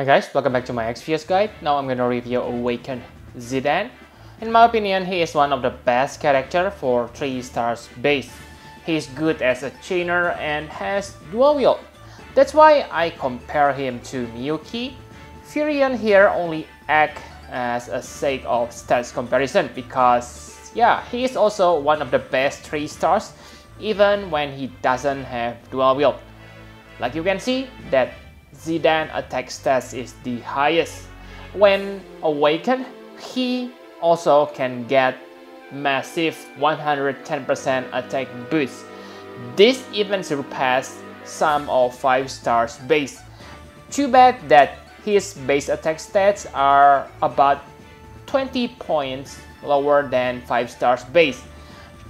Hi guys, welcome back to my XPS guide. Now I'm gonna review Awakened Zidane. In my opinion, he is one of the best character for 3 stars base. He is good as a chainer and has dual wield. That's why I compare him to Miyuki. Furion here only act as a sake of stats comparison because yeah, he is also one of the best 3 stars even when he doesn't have dual wield. Like you can see that Zidane attack stats is the highest. When awakened, he also can get massive 110% attack boost. This even surpassed some of 5 stars base. Too bad that his base attack stats are about 20 points lower than 5 stars base.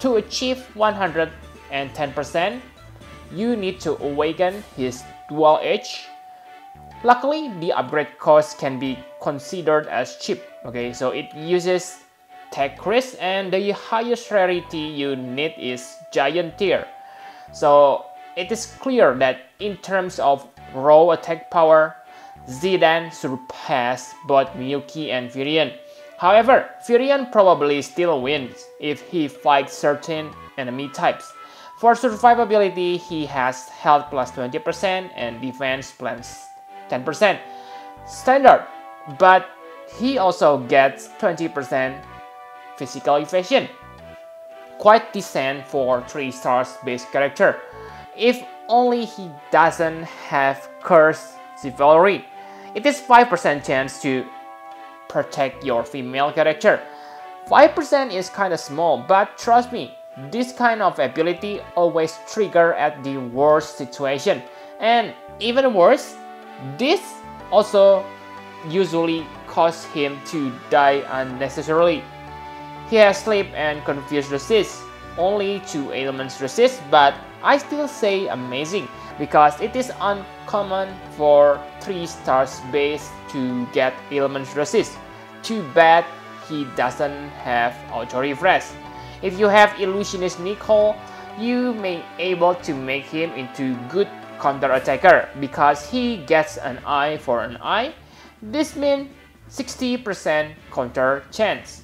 To achieve 110%, you need to awaken his dual edge. Luckily, the upgrade cost can be considered as cheap. Okay, so it uses tech cris and the highest rarity you need is giant tier. So it is clear that in terms of raw attack power, Zidane surpassed both Miyuki and Furion. However, Furion probably still wins if he fights certain enemy types. For survivability, he has health plus 20% and defense plus 10% standard, but he also gets 20% physical evasion. Quite decent for 3 stars base character. If only he doesn't have cursed chivalry. It is 5% chance to protect your female character. 5% is kinda small, but trust me, this kind of ability always trigger at the worst situation. And even worse, this also usually causes him to die unnecessarily. He has sleep and confuse resist, only 2 elements resist, but I still say amazing because it is uncommon for 3 stars base to get elements resist. Too bad he doesn't have auto refresh. If you have illusionist Nicole, you may able to make him into good counter attacker because he gets an eye for an eye. This means 60% counter chance.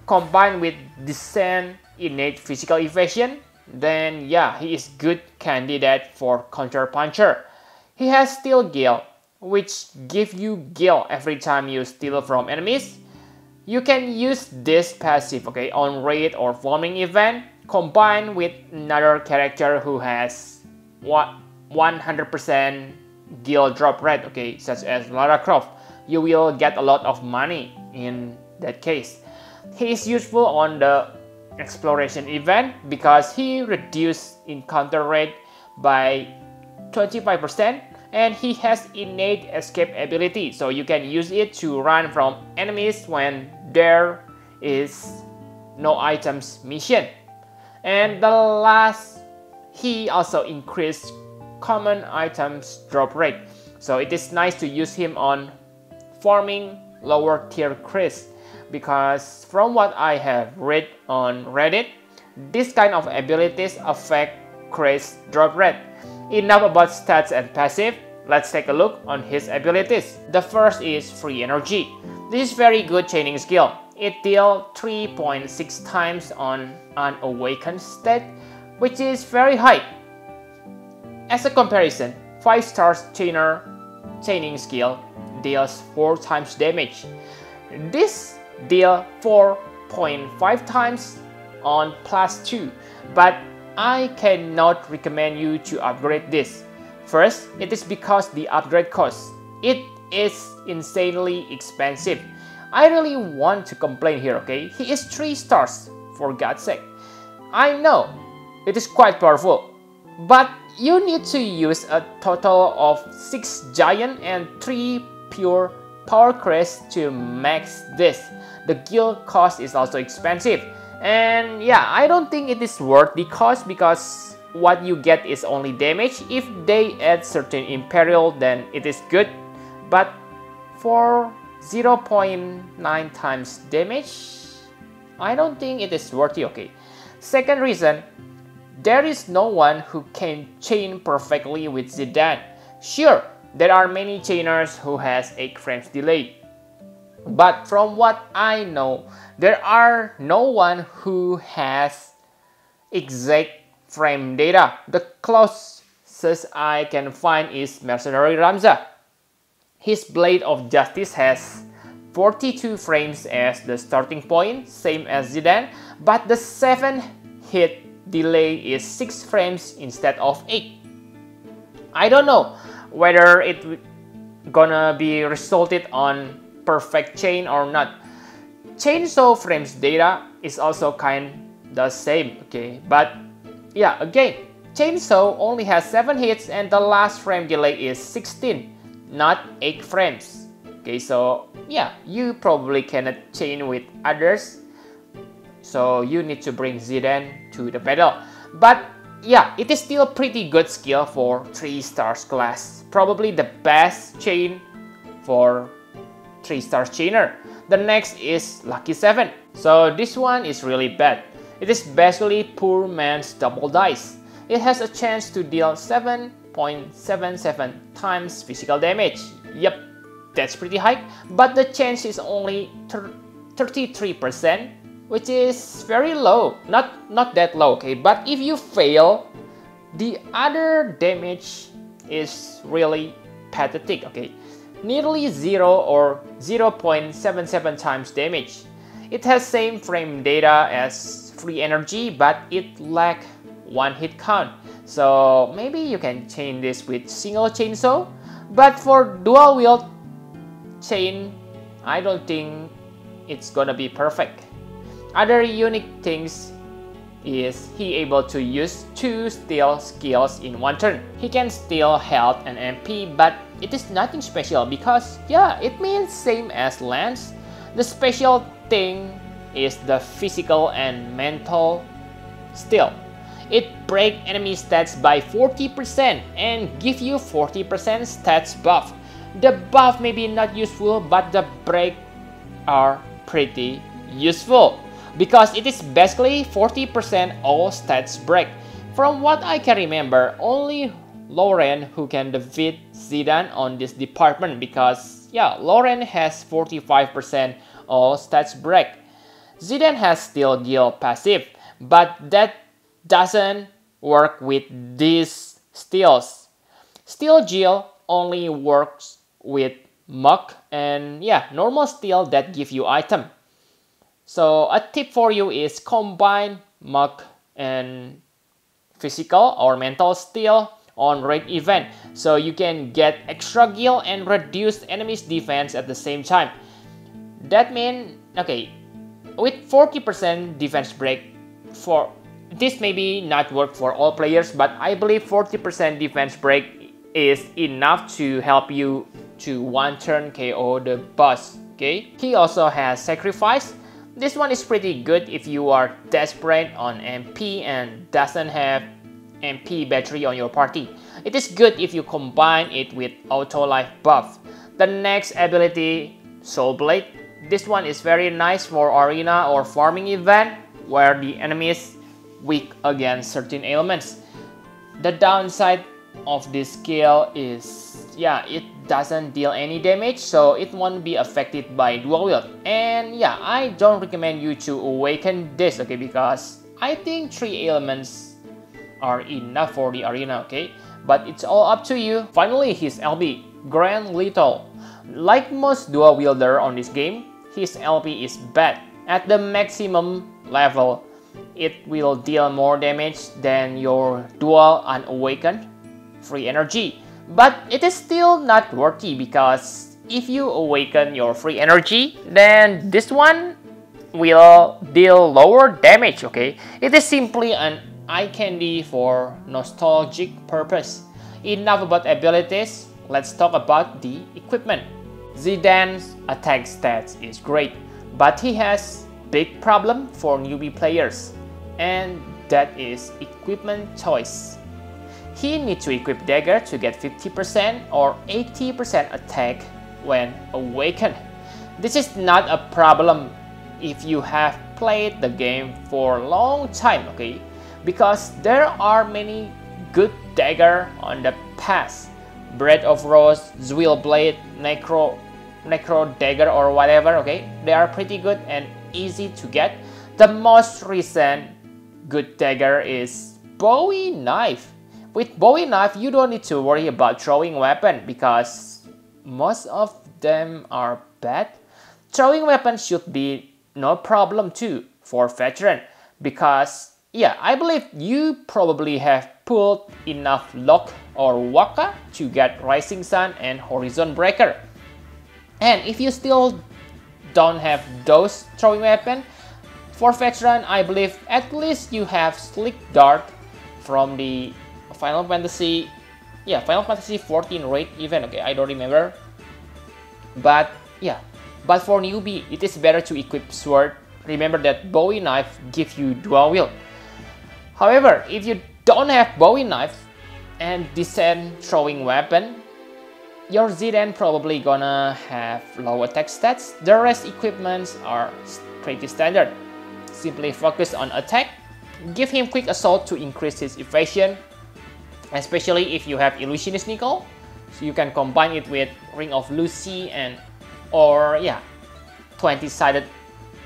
Combined with decent innate physical evasion, then yeah, he is good candidate for counter puncher. He has steal gale, which give you gale every time you steal from enemies. You can use this passive on raid or farming event combined with another character who has 100% gil drop rate, such as Lara Croft. You will get a lot of money in that case. He is useful on the exploration event because he reduced encounter rate by 25% and he has innate escape ability, so you can use it to run from enemies when there is no items mission. And the last, he also increased common items drop rate, so it is nice to use him on farming lower tier cris because from what I have read on Reddit, this kind of abilities affect cris drop rate. Enough about stats and passive, let's take a look on his abilities. The first is free energy. This is very good chaining skill. It deals 3.6 times on an awakened state, which is very high. As a comparison, 5 stars chaining skill deals 4 times damage. This deals 4.5 times on +2, but I cannot recommend you to upgrade this. First, it is because the upgrade cost. It is insanely expensive. I really want to complain here, He is 3 stars, for God's sake. I know, it is quite powerful, but you need to use a total of 6 giant and 3 pure power crests to max this. The guild cost is also expensive. And yeah, I don't think it is worth the cost because what you get is only damage. If they add certain Imperial, then it is good. But for 0.9 times damage, I don't think it is worthy, Second reason, there is no one who can chain perfectly with Zidane. Sure, There are many chainers who has 8 frames delay. But from what I know, there are no one who has exact frame data. The closest I can find is Mercenary Ramza. His Blade of Justice has 42 frames as the starting point, same as Zidane, but the 7 hit delay is 6 frames instead of 8. I don't know whether it gonna be resulted on perfect chain or not. Chainsaw frames data is also kind the same, okay, but yeah, again, Chainsaw only has 7 hits and the last frame delay is 16, not 8 frames. Okay, so yeah, you probably cannot chain with others, so you need to bring Zidane to the battle. But yeah, it is still pretty good skill for 3 stars class, probably the best chain for 3 stars chainer. The next is Lucky 7. So this one is really bad. It is basically poor man's double dice. It has a chance to deal 7.77 times physical damage. Yep, that's pretty high, but the chance is only 33%, which is very low. Not that low, okay? But if you fail, the other damage is really pathetic, okay? Nearly 0 or 0.77 times damage. It has same frame data as free energy, but it lacks 1 hit count. So maybe you can chain this with single chainsaw, but for dual wield chain, I don't think it's gonna be perfect. Other unique things is he able to use 2 steal skills in one turn. He can steal health and MP, but it is nothing special because yeah, it means same as Lance. The special thing is the physical and mental steal. It breaks enemy stats by 40% and give you 40% stats buff. The buff may be not useful, but the break are pretty useful, because it is basically 40% all stats break. From what I can remember, only Lauren who can defeat Zidane on this department, because yeah, Lauren has 45% all stats break. Zidane has Steel Gil passive, but that doesn't work with these steals. Steel Gil only works with Muck and yeah, normal steel that give you item. So a tip for you is combine Muck and physical or mental steel on raid event, so you can get extra gil and reduce enemy's defense at the same time. That means, okay, with 40% defense break, for this maybe not work for all players, but I believe 40% defense break is enough to help you to one turn KO the boss. Okay, he also has sacrifice. This one is pretty good if you are desperate on MP and doesn't have MP battery on your party. It is good if you combine it with auto life buff. The next ability, Soul Blade. This one is very nice for arena or farming event where the enemy is weak against certain ailments. The downside of this skill is, yeah, it doesn't deal any damage, so it won't be affected by dual wield. And yeah, I don't recommend you to awaken this, okay, because I think 3 elements are enough for the arena, okay? But it's all up to you. Finally, his LB, Grand Lethal. Like most dual wielder on this game, his LB is bad. At the maximum level, it will deal more damage than your dual unawakened free energy. But it is still not worthy, because if you awaken your free energy, then this one will deal lower damage, okay? It is simply an eye candy for nostalgic purpose. Enough about abilities, let's talk about the equipment. Zidane's attack stats is great, but he has big problem for newbie players, and that is equipment choice. He needs to equip dagger to get 50% or 80% attack when awakened. This is not a problem if you have played the game for a long time, okay? Because there are many good dagger on the past. Breath of Rose, Zwil Blade, Necro Dagger or whatever, okay? They are pretty good and easy to get. The most recent good dagger is Bowie Knife. With Bowie Knife, you don't need to worry about throwing weapon because most of them are bad. Throwing weapons should be no problem too for veteran because yeah, I believe you probably have pulled enough Lock or Waka to get Rising Sun and Horizon Breaker. And if you still don't have those throwing weapon, for veteran, I believe at least you have Slick Dart from the Final Fantasy 14 raid event. Okay, I don't remember. But yeah, but for newbie, it is better to equip Sword. Remember that Bowie Knife gives you dual wield. However, if you don't have Bowie Knife and Descent throwing weapon, your Zidane probably gonna have low attack stats. The rest equipments are pretty standard. Simply focus on attack. Give him quick assault to increase his evasion, especially if you have Illusionist Nickel. So you can combine it with Ring of Lucy and or yeah, 20-sided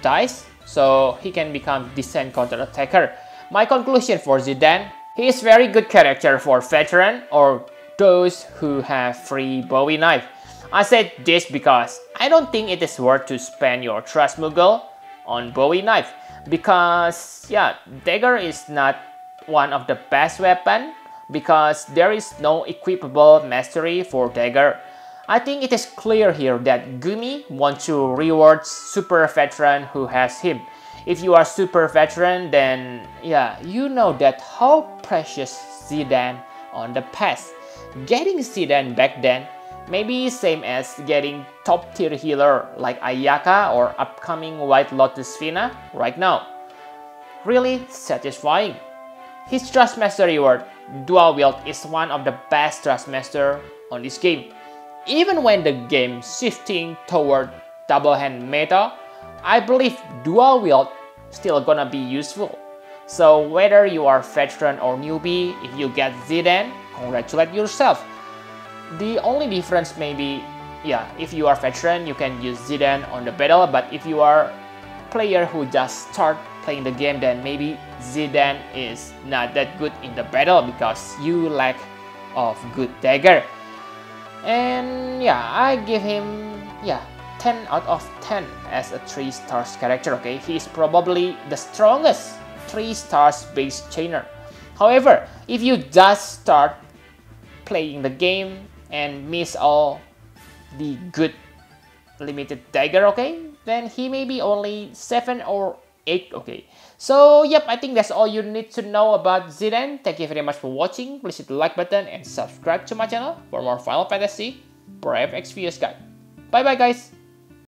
dice, so he can become decent counter attacker. My conclusion for Zidane, he is very good character for veteran or those who have free Bowie Knife. I said this because I don't think it is worth to spend your Trust Moogle on Bowie Knife because yeah, dagger is not one of the best weapon because there is no equipable mastery for dagger. I think it is clear here that Gumi wants to reward super veteran who has him. If you are super veteran, then yeah, you know that how precious Zidane on the past. Getting Zidane back then, maybe same as getting top tier healer like Ayaka or upcoming White Lotus Fina right now. Really satisfying. His Thrustmaster reward, Dual Wield, is one of the best Thrustmaster on this game. Even when the game shifting toward double hand meta, I believe Dual Wield still gonna be useful. So whether you are veteran or newbie, if you get Zidane, congratulate yourself. The only difference maybe, yeah, if you are veteran, you can use Zidane on the battle, but if you are player who just start playing the game, then maybe Zidane is not that good in the battle because you lack of good dagger. And yeah, I give him 10 out of 10 as a 3 stars character. Okay, he is probably the strongest 3 stars base chainer. However, if you just start playing the game and miss all the good limited dagger, okay, then he may be only 7 or 8. Okay, so yep, I think that's all you need to know about Zidane. Thank you very much for watching. Please hit the like button and subscribe to my channel for more Final Fantasy Brave Exvius guide. Bye bye guys.